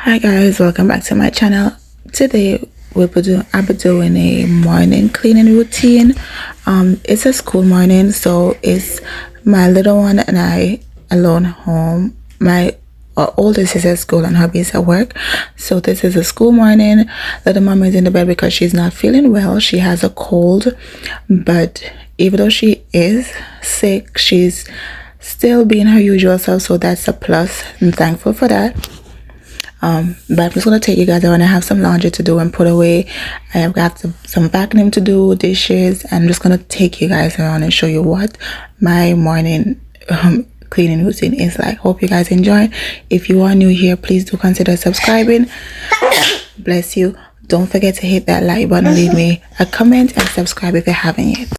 Hi guys, welcome back to my channel. Today I'll be doing a morning cleaning routine. It's a school morning, so it's my little one and I alone home. My oldest is at school and hubby's at work, so this is a school morning. Little mama is in the bed because she's not feeling well. She has a cold, but even though she is sick, she's still being her usual self, so that's a plus. I'm thankful for that. But I'm just gonna take you guys around. I have some laundry to do and put away. I have got some vacuuming to do, dishes, and I'm just gonna take you guys around and show you what my morning cleaning routine is like. Hope you guys enjoy. If you are new here, please do consider subscribing. Bless you. Don't forget to hit that like button, leave me a comment, and subscribe if you haven't yet.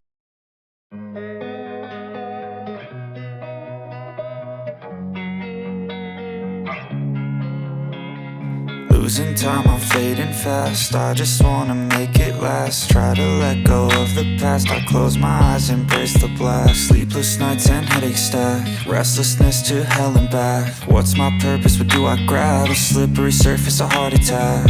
Losing time, I'm fading fast. I just wanna make it last. Try to let go of the past. I close my eyes, embrace the blast. Sleepless nights and headaches stack. Restlessness to hell and back. What's my purpose? What do I grab? A slippery surface, a heart attack.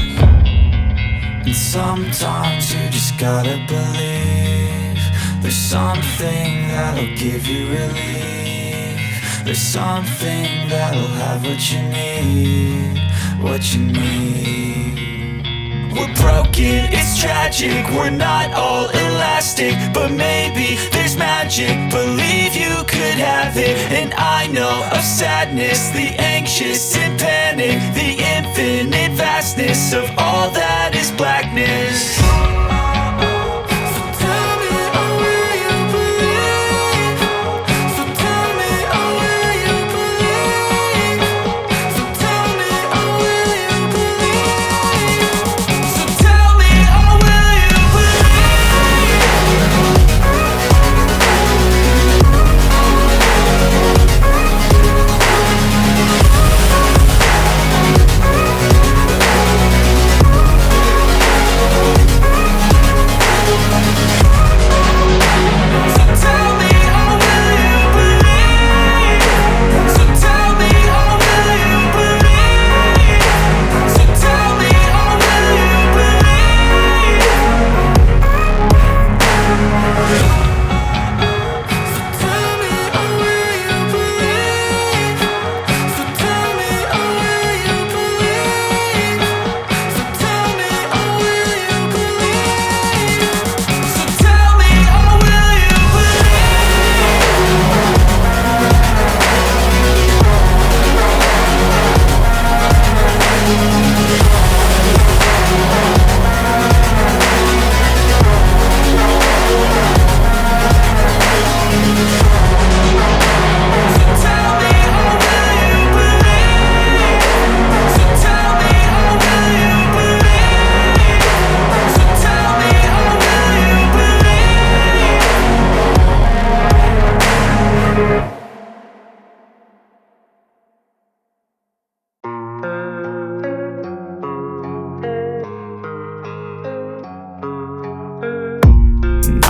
And sometimes you just gotta believe there's something that'll give you relief. There's something that'll have what you need. What you need. We're broken, it's tragic. We're not all elastic, but maybe there's magic. Believe you could have it. And I know of sadness, the anxious and panic, the infinite vastness of all that is blackness.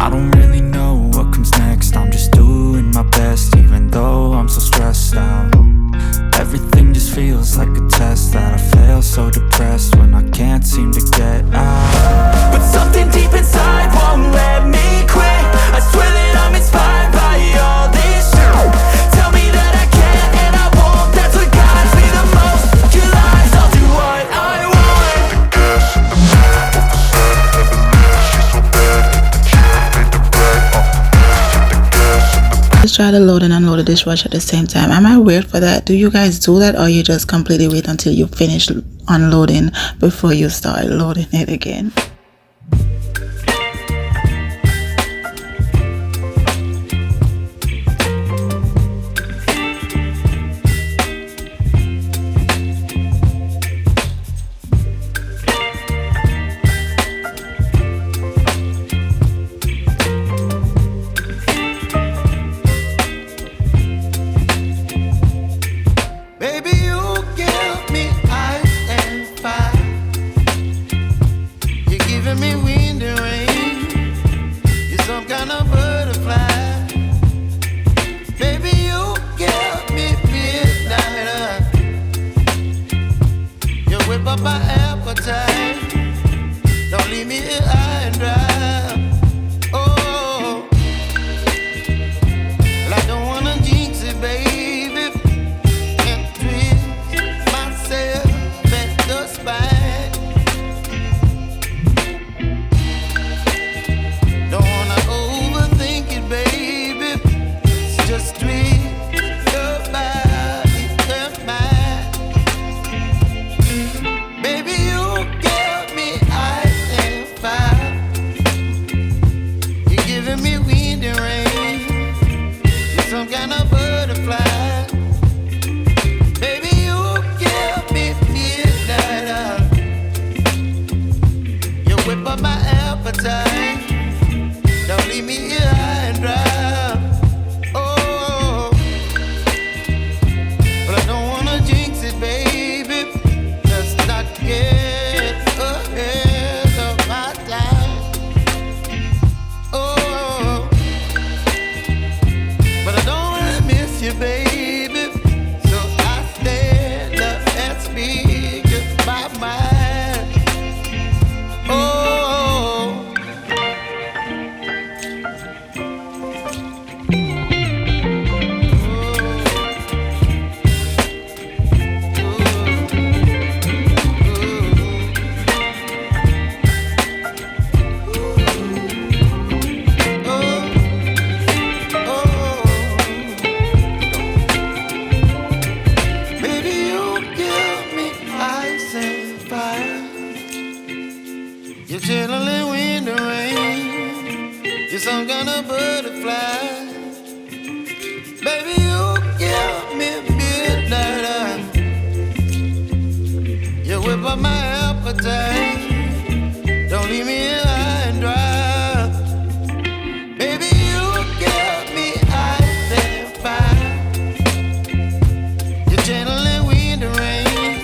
I don't really know what comes next. I'm just doing my best, even though I'm so stressed out. Everything just feels like a test that I fail, so depressed when I can't seem to get out. But something deep inside won't let me quit. I swear that I'm inspired by all this shit. Tell me that I can and I won't. That's what guides me the most. Your lies, I'll do what I want. The gas in the back of the sun, never leave. She's so bad. Just try to load and unload the dishwasher at the same time. Am I weird for that? Do you guys do that, or you just completely wait until you finish unloading before you start loading it again? You give me here high and dry. Oh, well, I don't wanna jinx it, baby, and twist myself at the spine. Don't wanna overthink it, baby. It's just twist your body and mine. Baby, you give me ice and fire. You're giving me wind and rain. You're some kind of butterfly. Baby, you give me midnight. You whip up my appetite. Don't leave me here high and dry. Oh, but I don't wanna jinx it, baby. Let's not get ahead of my time. Oh, but I don't wanna miss you, baby. So I stand up and speak just my mind. Oh. You're chilling in the rain. You're some kind of butterfly. Baby, you give me midnight. You whip up my appetite. Don't leave me here high and dry. Baby, you give me ice and fire. You're channeling wind and rain.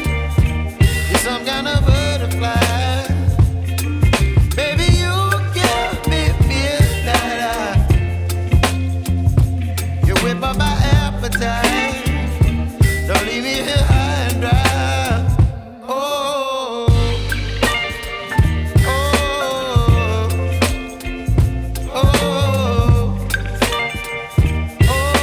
You're some kind of butterfly. My appetite. Don't leave me here high and dry. Oh, oh, oh, oh,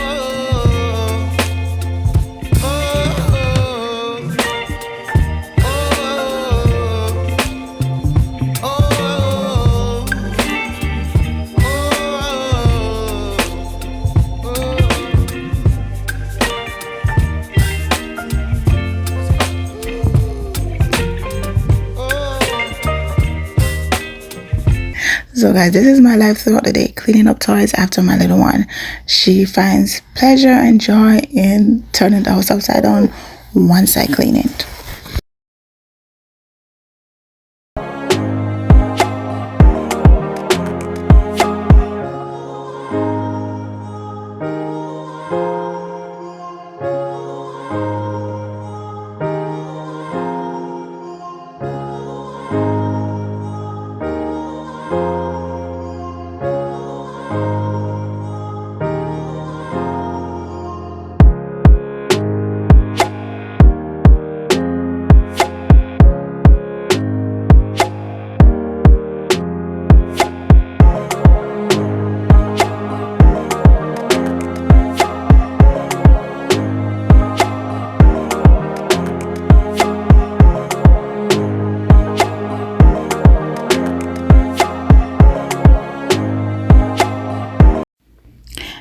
So guys, this is my life throughout the day, cleaning up toys after my little one. She finds pleasure and joy in turning the house upside down once I clean it.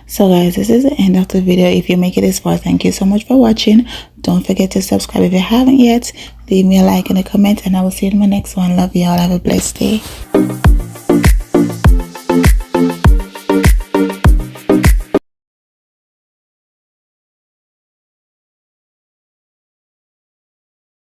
So guys, this is the end of the video. If you make it this far, thank you so much for watching. Don't forget to subscribe if you haven't yet. Leave me a like and a comment, and I will see you in my next one. Love y'all. Have a blessed day.